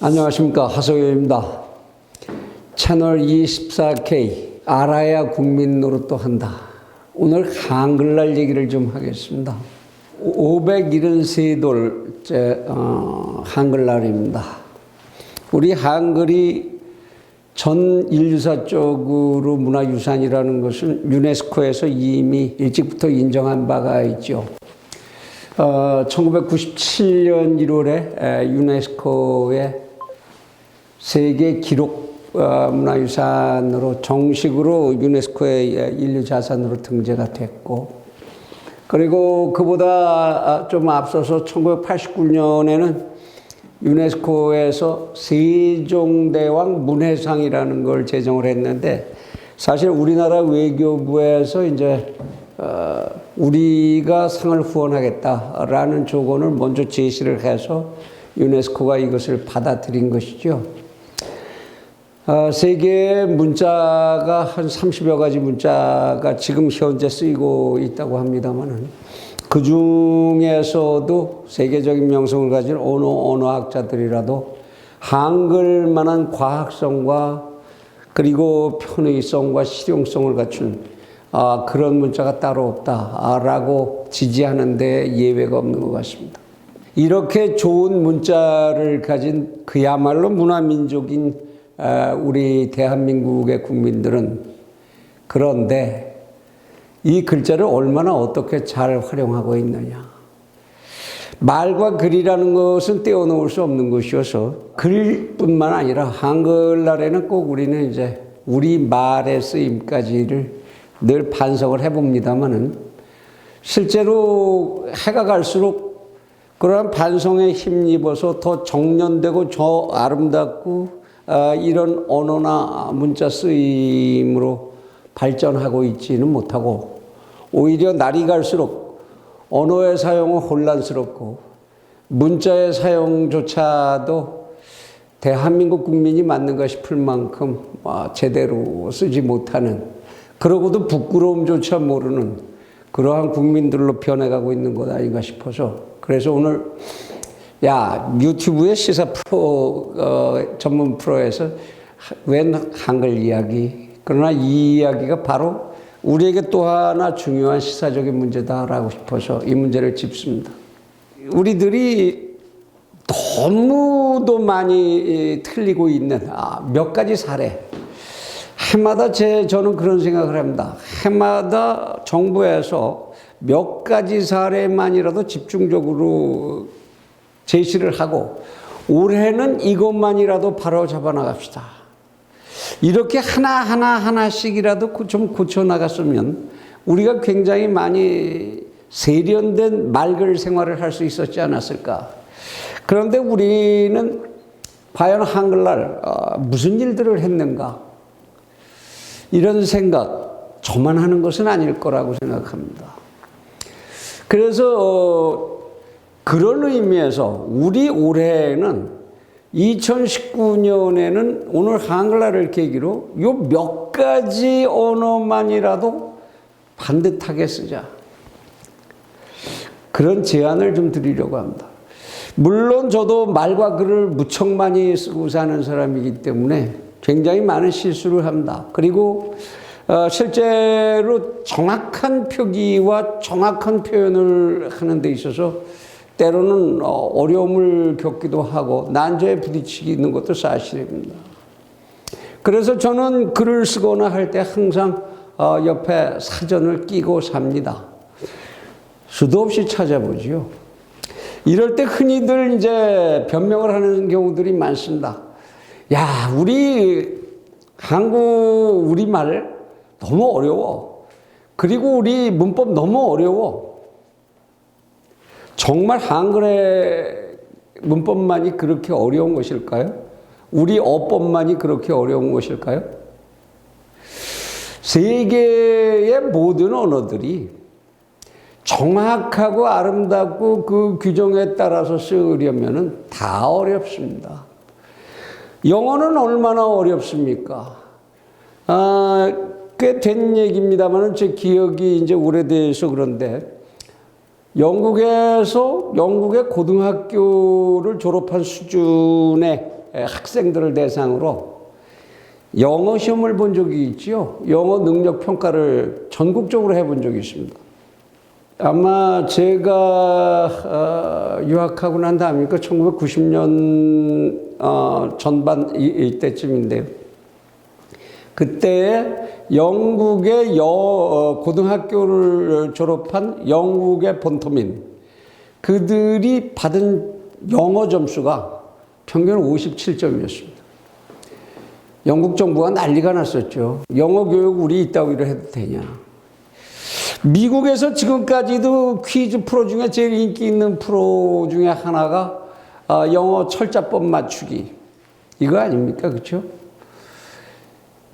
안녕하십니까, 하성현입니다. 채널 24K 알아야 국민 노릇도 한다. 오늘 한글날 얘기를 좀 하겠습니다. 573돌째 한글날입니다. 우리 한글이 전 인류사 쪽으로 문화유산이라는 것은 유네스코에서 이미 일찍부터 인정한 바가 있죠. 1997년 1월에 유네스코의 세계 기록 문화유산으로 정식으로 유네스코의 인류자산으로 등재가 됐고, 그리고 그보다 좀 앞서서 1989년에는 유네스코에서 세종대왕 문해상이라는 걸 제정을 했는데, 사실 우리나라 외교부에서 이제 우리가 상을 후원하겠다라는 조건을 먼저 제시를 해서 유네스코가 이것을 받아들인 것이죠. 세계의 문자가 한 30여 가지 문자가 지금 현재 쓰이고 있다고 합니다만은, 그 중에서도 세계적인 명성을 가진 언어학자들이라도 한글만한 과학성과 그리고 편의성과 실용성을 갖춘 그런 문자가 따로 없다라고 지지하는 데 예외가 없는 것 같습니다. 이렇게 좋은 문자를 가진 그야말로 문화민족인 우리 대한민국의 국민들은, 그런데 이 글자를 얼마나 어떻게 잘 활용하고 있느냐. 말과 글이라는 것은 떼어놓을 수 없는 것이어서 글뿐만 아니라 한글날에는 꼭 우리는 이제 우리 말의 쓰임까지를 늘 반성을 해봅니다만은, 실제로 해가 갈수록 그러한 반성에 힘입어서 더 정련되고 더 아름답고 이런 언어나 문자 쓰임으로 발전하고 있지는 못하고, 오히려 날이 갈수록 언어의 사용은 혼란스럽고 문자의 사용조차도 대한민국 국민이 맞는가 싶을 만큼 제대로 쓰지 못하는, 그러고도 부끄러움조차 모르는 그러한 국민들로 변해가고 있는 것 아닌가 싶어서, 그래서 오늘 유튜브의 시사 프로 전문 프로에서 웬 한글 이야기, 그러나 이 이야기가 바로 우리에게 또 하나 중요한 시사적인 문제다라고 싶어서 이 문제를 짚습니다. 우리들이 너무도 많이 틀리고 있는 몇 가지 사례, 해마다 저는 그런 생각을 합니다. 해마다 정부에서 몇 가지 사례만이라도 집중적으로 제시를 하고, 올해는 이것만이라도 바로 잡아 나갑시다. 이렇게 하나씩이라도 좀 고쳐나갔으면 우리가 굉장히 많이 세련된 말글 생활을 할 수 있었지 않았을까. 그런데 우리는 과연 한글날 무슨 일들을 했는가, 이런 생각 저만 하는 것은 아닐 거라고 생각합니다. 그래서 그런 의미에서 우리 올해는 2019년에는 오늘 한글날을 계기로 요 몇 가지 언어만이라도 반듯하게 쓰자, 그런 제안을 좀 드리려고 합니다. 물론 저도 말과 글을 무척 많이 쓰고 사는 사람이기 때문에 굉장히 많은 실수를 합니다. 그리고 실제로 정확한 표기와 정확한 표현을 하는 데 있어서 때로는 어려움을 겪기도 하고 난제에 부딪히는 것도 사실입니다. 그래서 저는 글을 쓰거나 할 때 항상 옆에 사전을 끼고 삽니다. 수도 없이 찾아보지요. 이럴 때 흔히들 이제 변명을 하는 경우들이 많습니다. 우리 우리말 너무 어려워. 그리고 우리 문법 너무 어려워. 정말 한글의 문법만이 그렇게 어려운 것일까요? 우리 어법만이 그렇게 어려운 것일까요? 세계의 모든 언어들이 정확하고 아름답고 그 규정에 따라서 쓰려면 다 어렵습니다. 영어는 얼마나 어렵습니까? 꽤 된 얘기입니다만 제 기억이 이제 오래돼서 그런데, 영국의 고등학교를 졸업한 수준의 학생들을 대상으로 영어 시험을 본 적이 있지요. 영어 능력 평가를 전국적으로 해본 적이 있습니다. 아마 제가 유학하고 난 다음이니까 1990년 전반 이때쯤인데요. 그때 영국의 고등학교를 졸업한 영국의 본토민, 그들이 받은 영어 점수가 평균 57점이었습니다. 영국 정부가 난리가 났었죠. 영어 교육 우리 이따위로 해도 되냐. 미국에서 지금까지도 퀴즈 프로 중에 제일 인기 있는 프로 중에 하나가 영어 철자법 맞추기. 이거 아닙니까? 그렇죠?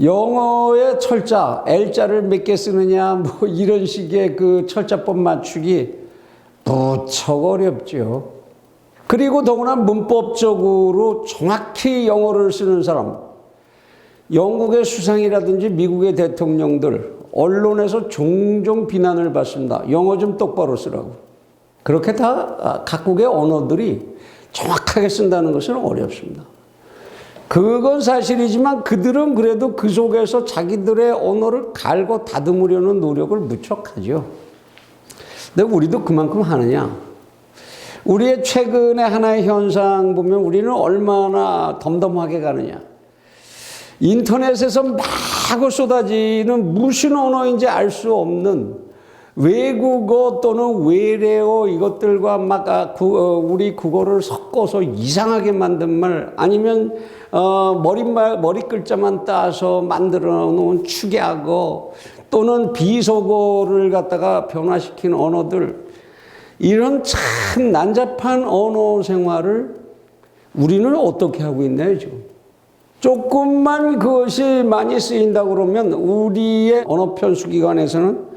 영어의 철자, L자를 몇 개 쓰느냐, 뭐 이런 식의 그 철자법 맞추기 무척 어렵죠. 그리고 더구나 문법적으로 정확히 영어를 쓰는 사람, 영국의 수상이라든지 미국의 대통령들, 언론에서 종종 비난을 받습니다. 영어 좀 똑바로 쓰라고. 그렇게 다 각국의 언어들이 정확하게 쓴다는 것은 어렵습니다. 그건 사실이지만 그들은 그래도 그 속에서 자기들의 언어를 갈고 다듬으려는 노력을 무척 하죠. 근데 우리도 그만큼 하느냐? 우리의 최근의 하나의 현상 보면 우리는 얼마나 덤덤하게 가느냐? 인터넷에서 마구 쏟아지는 무슨 언어인지 알 수 없는 외국어 또는 외래어 이것들과 막 우리 국어를 섞어서 이상하게 만든 말, 아니면 머리 글자만 따서 만들어 놓은 축약어 또는 비속어를 갖다가 변화시킨 언어들, 이런 참 난잡한 언어 생활을 우리는 어떻게 하고 있나요, 지금? 조금만 그것이 많이 쓰인다 그러면 우리의 언어 편수기관에서는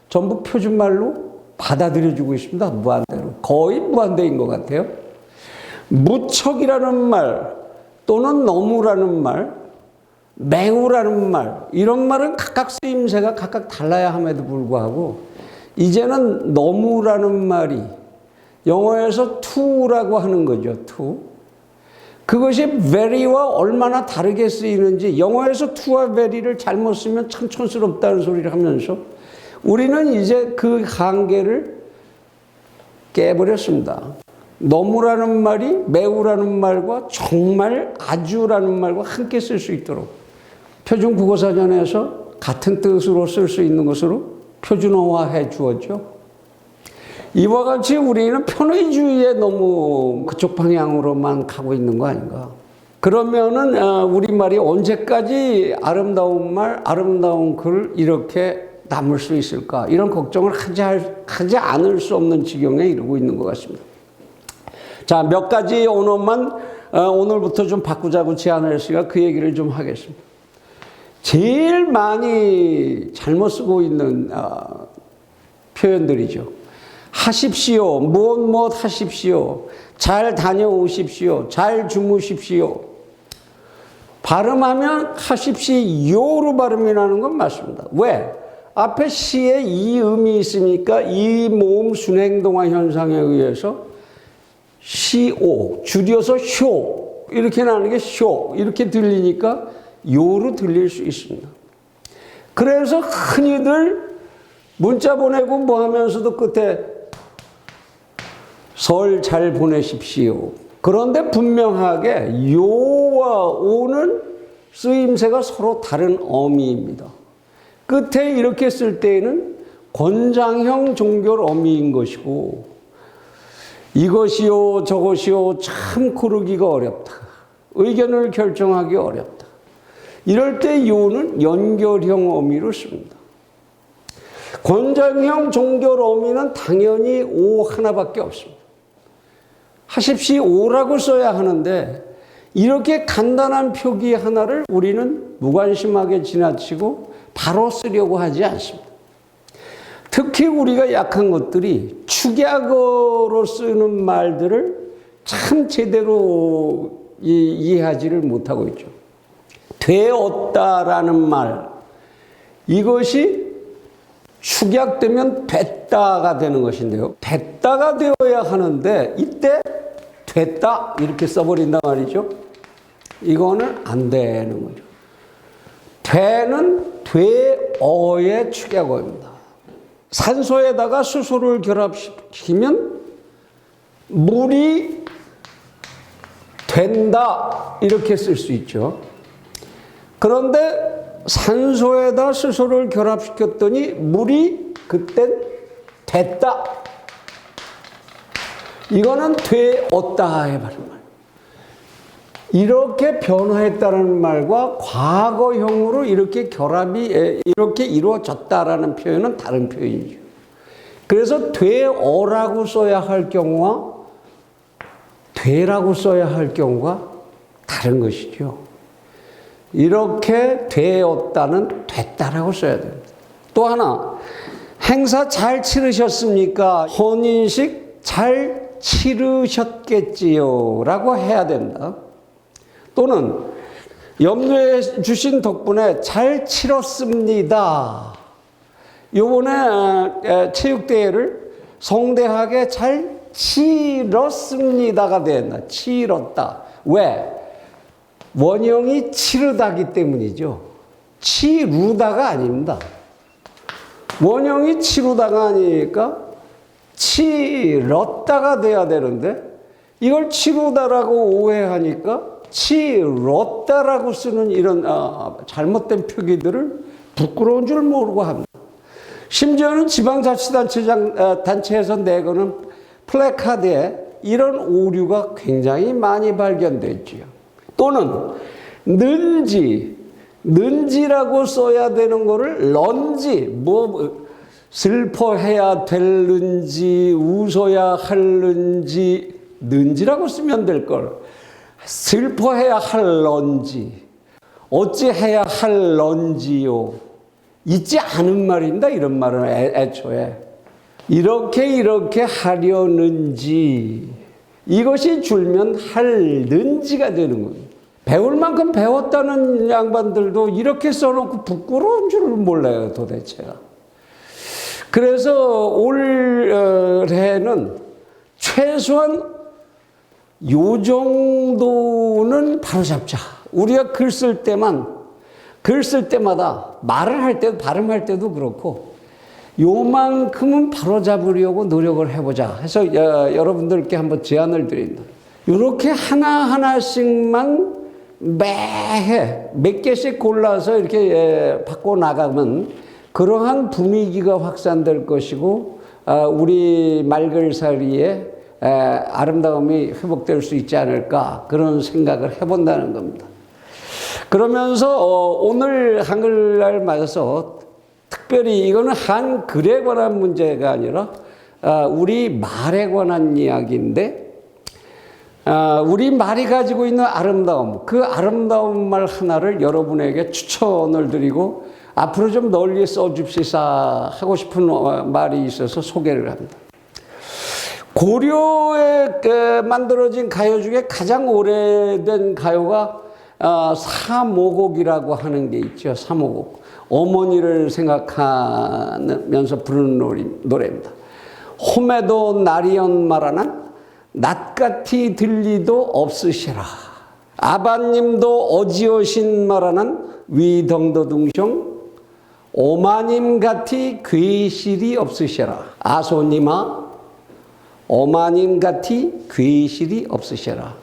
전부 표준말로 받아들여주고 있습니다. 무한대로. 거의 무한대인 것 같아요. 무척이라는 말 또는 너무라는 말, 매우라는 말, 이런 말은 각각 쓰임새가 각각 달라야 함에도 불구하고 이제는 너무라는 말이 영어에서 to라고 하는 거죠. to. 그것이 very와 얼마나 다르게 쓰이는지, 영어에서 to와 very를 잘못 쓰면 참 촌스럽다는 소리를 하면서 우리는 이제 그 한계를 깨버렸습니다. 너무라는 말이 매우라는 말과 정말 아주라는 말과 함께 쓸 수 있도록 표준 국어사전에서 같은 뜻으로 쓸 수 있는 것으로 표준어화해 주었죠. 이와 같이 우리는 편의주의에 너무 그쪽 방향으로만 가고 있는 거 아닌가. 그러면은 우리말이 언제까지 아름다운 말, 아름다운 글 이렇게 남을 수 있을까? 이런 걱정을 하지 않을 수 없는 지경에 이르고 있는 것 같습니다. 자, 몇 가지 언어만 오늘부터 좀 바꾸자고 제안을 했으니까 그 얘기를 좀 하겠습니다. 제일 많이 잘못 쓰고 있는 표현들이죠. 하십시오, 무엇 하십시오, 잘 다녀오십시오, 잘 주무십시오. 발음하면 하십시오로 발음이 나는 건 맞습니다. 왜? 앞에 시에 이 음이 있으니까 이 모음 순행동화 현상에 의해서 시오, 줄여서 쇼, 이렇게 나는 게 쇼, 이렇게 들리니까 요로 들릴 수 있습니다. 그래서 흔히들 문자 보내고 뭐 하면서도 끝에 설 잘 보내십시오. 그런데 분명하게 요와 오는 쓰임새가 서로 다른 어미입니다. 끝에 이렇게 쓸 때에는 권장형 종결 어미인 것이고, 이것이요 저것이요 참 고르기가 어렵다. 의견을 결정하기 어렵다. 이럴 때 요는 연결형 어미로 씁니다. 권장형 종결 어미는 당연히 오 하나밖에 없습니다. 하십시오라고 써야 하는데 이렇게 간단한 표기 하나를 우리는 무관심하게 지나치고 바로 쓰려고 하지 않습니다. 특히 우리가 약한 것들이 축약어로 쓰는 말들을 참 제대로 이해하지를 못하고 있죠. 되었다라는 말, 이것이 축약되면 됐다가 되는 것인데요. 됐다가 되어야 하는데 이때 됐다 이렇게 써버린단 말이죠. 이거는 안 되는 거죠. 되는 되어의 축약어입니다. 산소에다가 수소를 결합시키면 물이 된다 이렇게 쓸 수 있죠. 그런데 산소에다 수소를 결합시켰더니 물이 그땐 됐다. 이거는 되었다의 말입니다. 이렇게 변화했다는 말과 과거형으로 이렇게 결합이 이렇게 이루어졌다라는 표현은 다른 표현이죠. 그래서 되어라고 써야 할 경우와 되라고 써야 할 경우가 다른 것이죠. 이렇게 되었다는 됐다라고 써야 됩니다. 또 하나, 행사 잘 치르셨습니까? 혼인식 잘 치르셨겠지요? 라고 해야 된다. 또는 염려해 주신 덕분에 잘 치렀습니다. 요번에 체육대회를 성대하게 잘 치렀습니다가 된다. 치렀다. 왜? 원형이 치르다기 때문이죠. 치루다가 아닙니다. 원형이 치루다가 아니니까 치렀다가 돼야 되는데 이걸 치루다라고 오해하니까 치렀다라고 쓰는 이런 잘못된 표기들을 부끄러운 줄 모르고 합니다. 심지어는 지방자치단체에서 내거는 플래카드에 이런 오류가 굉장히 많이 발견됐지요. 또는 는지라고 써야 되는 거를 런지, 슬퍼해야 될는지 웃어야 할는지 는지라고 쓰면 될 걸 슬퍼해야 할런지 어찌해야 할런지요. 있지 않은 말입니다. 이런 말은 애초에 이렇게 하려는지 이것이 줄면 할는지가 되는 겁니다. 배울 만큼 배웠다는 양반들도 이렇게 써놓고 부끄러운 줄 몰라요, 도대체가. 그래서 올해는 최소한 요 정도는 바로잡자. 우리가 글 쓸 때마다 말을 할 때도 발음할 때도 그렇고 요만큼은 바로잡으려고 노력을 해보자 해서 여러분들께 한번 제안을 드린다. 이렇게 하나하나씩만 매해 몇 개씩 골라서 이렇게 바꿔나가면 그러한 분위기가 확산될 것이고 우리 말글살이에 아름다움이 회복될 수 있지 않을까 그런 생각을 해본다는 겁니다. 그러면서 오늘 한글날 맞아서 특별히 이거는 한글에 관한 문제가 아니라 우리 말에 관한 이야기인데 우리 말이 가지고 있는 아름다움, 그 아름다운 말 하나를 여러분에게 추천을 드리고 앞으로 좀 널리 써줍시다 하고 싶은 말이 있어서 소개를 합니다. 고려에 만들어진 가요 중에 가장 오래된 가요가 사모곡이라고 하는 게 있죠. 사모곡. 어머니를 생각하면서 부르는 노래입니다. 홈에도 날이연 말하는 낯같이 들리도 없으시라. 아바님도 어지오신 말하는 위덩더둥숑 오마님 같이 괴실이 없으시라. 아소님아 오마님 같이 괴실이 없으시라.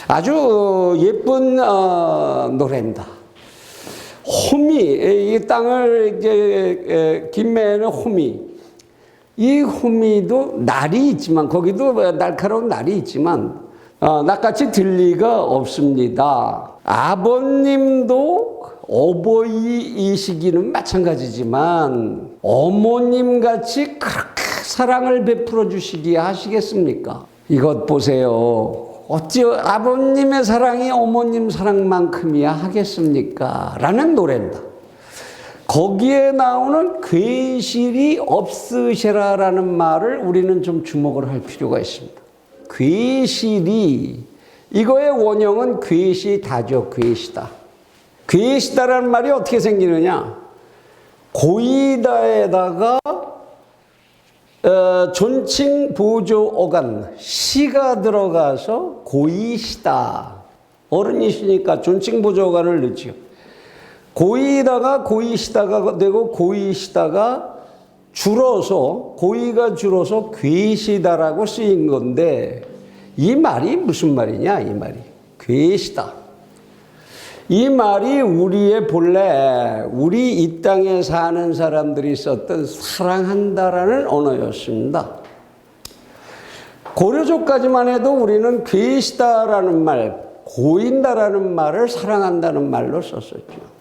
아주 예쁜 노래입니다. 호미, 이 땅을 이제 김매는 호미. 이 호미도 날이 있지만 거기도 날카로운 날이 있지만 낯같이 들리가 없습니다. 아버님도 어버이이시기는 마찬가지지만 어머님같이 그렇게 사랑을 베풀어 주시기 하시겠습니까? 이것 보세요. 어찌 아버님의 사랑이 어머님 사랑만큼이야 하겠습니까? 라는 노래입니다. 거기에 나오는 괴실이 없으시라라는 말을 우리는 좀 주목을 할 필요가 있습니다. 괴실이 이거의 원형은 괴시다죠. 괴시다. 괴시다라는 말이 어떻게 생기느냐? 고이다에다가 존칭 보조 어간 시가 들어가서 고이시다 어른이시니까 존칭 부조간을 넣지요. 고이다가 고이시다가 되고 고이시다가 줄어서 고이가 줄어서 괴시다라고 쓰인 건데 이 말이 무슨 말이냐 이 말이 괴시다. 이 말이 우리의 본래 우리 이 땅에 사는 사람들이 썼던 사랑한다라는 언어였습니다. 고려조까지만 해도 우리는 괴시다라는 말, 고인다라는 말을 사랑한다는 말로 썼었죠.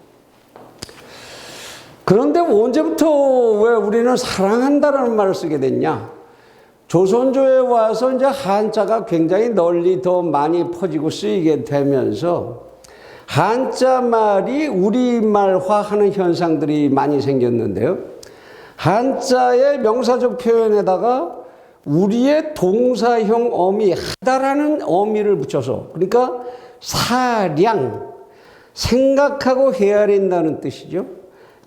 그런데 언제부터 왜 우리는 사랑한다라는 말을 쓰게 됐냐? 조선조에 와서 이제 한자가 굉장히 널리 더 많이 퍼지고 쓰이게 되면서 한자 말이 우리말화하는 현상들이 많이 생겼는데요. 한자의 명사적 표현에다가 우리의 동사형 어미, 하다라는 어미를 붙여서, 그러니까 사량, 생각하고 헤아린다는 뜻이죠.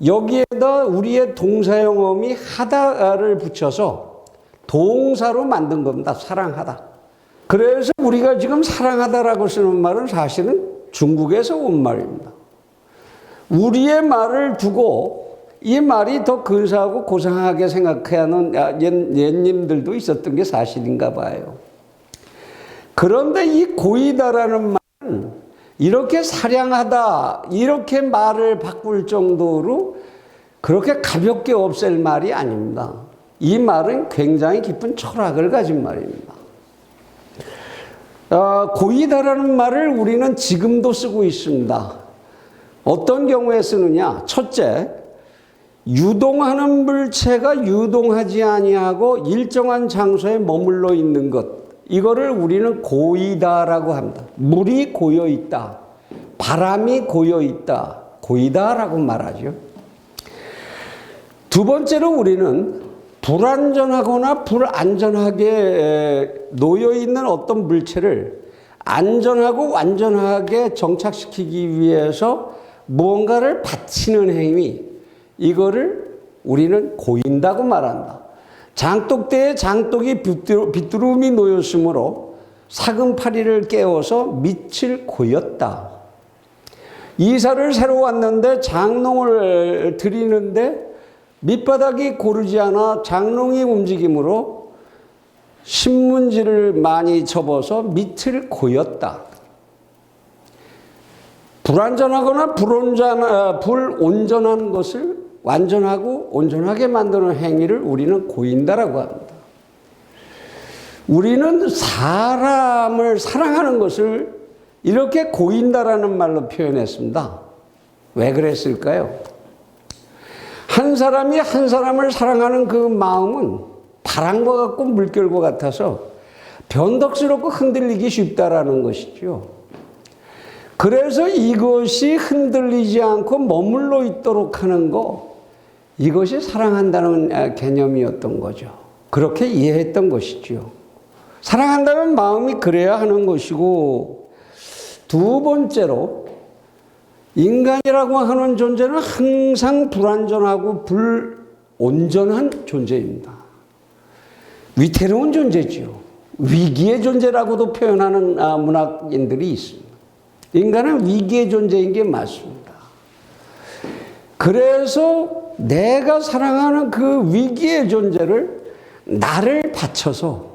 여기에다 우리의 동사형 어미 하다를 붙여서 동사로 만든 겁니다. 사랑하다. 그래서 우리가 지금 사랑하다라고 쓰는 말은 사실은 중국에서 온 말입니다. 우리의 말을 두고 이 말이 더 근사하고 고상하게 생각하는 옛님들도 있었던 게 사실인가 봐요. 그런데 이 고이다라는 말은 이렇게 사랑하다 이렇게 말을 바꿀 정도로 그렇게 가볍게 없앨 말이 아닙니다. 이 말은 굉장히 깊은 철학을 가진 말입니다. 고이다라는 말을 우리는 지금도 쓰고 있습니다. 어떤 경우에 쓰느냐? 첫째, 유동하는 물체가 유동하지 아니하고 일정한 장소에 머물러 있는 것. 이거를 우리는 고이다라고 합니다. 물이 고여 있다. 바람이 고여 있다. 고이다라고 말하죠. 두 번째로 우리는 불안전하거나 불안전하게 놓여 있는 어떤 물체를 안전하고 완전하게 정착시키기 위해서 무언가를 받치는 행위, 이거를 우리는 고인다고 말한다. 장독대에 장독이 비두름이 놓였으므로 사금파리를 깨워서 밑을 고였다. 이사를 새로 왔는데 장롱을 들이는데 밑바닥이 고르지 않아 장롱이 움직임으로 신문지를 많이 접어서 밑을 고였다. 불안전하거나 불온전한 것을 완전하고 온전하게 만드는 행위를 우리는 고인다라고 합니다. 우리는 사람을 사랑하는 것을 이렇게 고인다라는 말로 표현했습니다. 왜 그랬을까요? 한 사람이 한 사람을 사랑하는 그 마음은 바람과 같고 물결과 같아서 변덕스럽고 흔들리기 쉽다라는 것이죠. 그래서 이것이 흔들리지 않고 머물러 있도록 하는 거, 이것이 사랑한다는 개념이었던 거죠. 그렇게 이해했던 것이죠. 사랑한다는 마음이 그래야 하는 것이고, 두 번째로 인간이라고 하는 존재는 항상 불완전하고 불온전한 존재입니다. 위태로운 존재지요. 위기의 존재라고도 표현하는 문학인들이 있습니다. 인간은 위기의 존재인 게 맞습니다. 그래서 내가 사랑하는 그 위기의 존재를 나를 바쳐서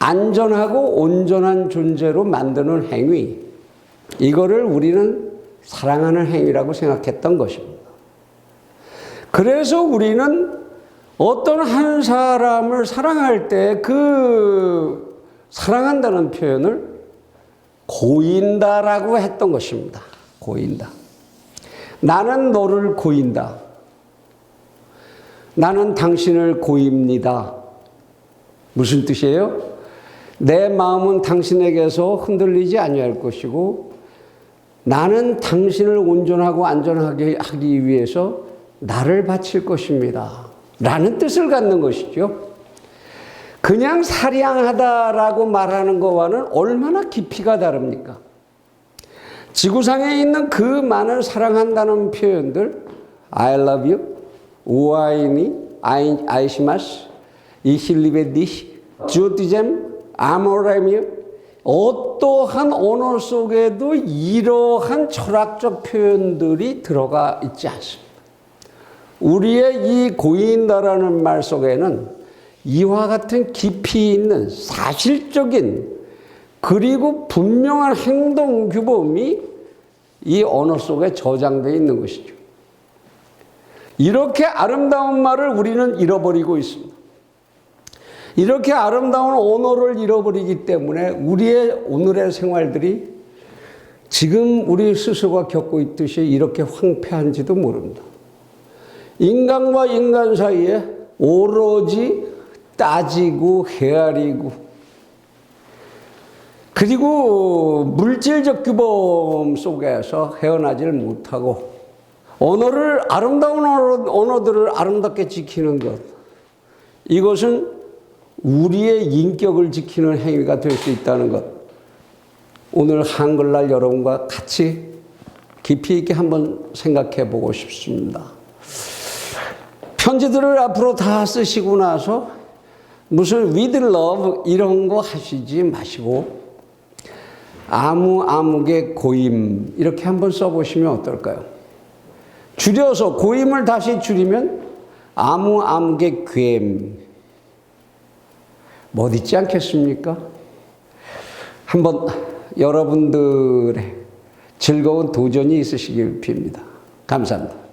안전하고 온전한 존재로 만드는 행위, 이거를 우리는 사랑하는 행위라고 생각했던 것입니다. 그래서 우리는 어떤 한 사람을 사랑할 때 그 사랑한다는 표현을 고인다라고 했던 것입니다. 고인다. 나는 너를 고인다. 나는 당신을 고입니다. 무슨 뜻이에요? 내 마음은 당신에게서 흔들리지 아니할 것이고 나는 당신을 온전하고 안전하게 하기 위해서 나를 바칠 것입니다. 라는 뜻을 갖는 것이죠. 그냥 사랑하다라고 말하는 것과는 얼마나 깊이가 다릅니까? 지구상에 있는 그 많은 사랑한다는 표현들, I love you, 우아이니, 아이시마스, 이실리베디시, 주티젬, 아모레미어, 어떠한 언어 속에도 이러한 철학적 표현들이 들어가 있지 않습니다. 우리의 이 고인다라는 말 속에는 이와 같은 깊이 있는 사실적인 그리고 분명한 행동 규범이 이 언어 속에 저장되어 있는 것이죠. 이렇게 아름다운 말을 우리는 잃어버리고 있습니다. 이렇게 아름다운 언어를 잃어버리기 때문에 우리의 오늘의 생활들이 지금 우리 스스로가 겪고 있듯이 이렇게 황폐한지도 모릅니다. 인간과 인간 사이에 오로지 따지고 헤아리고 그리고 물질적 규범 속에서 헤어나지를 못하고 언어를 아름다운 언어들을 아름답게 지키는 것, 이것은 우리의 인격을 지키는 행위가 될 수 있다는 것, 오늘 한글날 여러분과 같이 깊이 있게 한번 생각해 보고 싶습니다. 편지들을 앞으로 다 쓰시고 나서 무슨 with love 이런 거 하시지 마시고 아무개 고임 이렇게 한번 써보시면 어떨까요? 줄여서 고임을 다시 줄이면 아무개 괴임 멋있지 않겠습니까? 한번 여러분들의 즐거운 도전이 있으시길 빕니다. 감사합니다.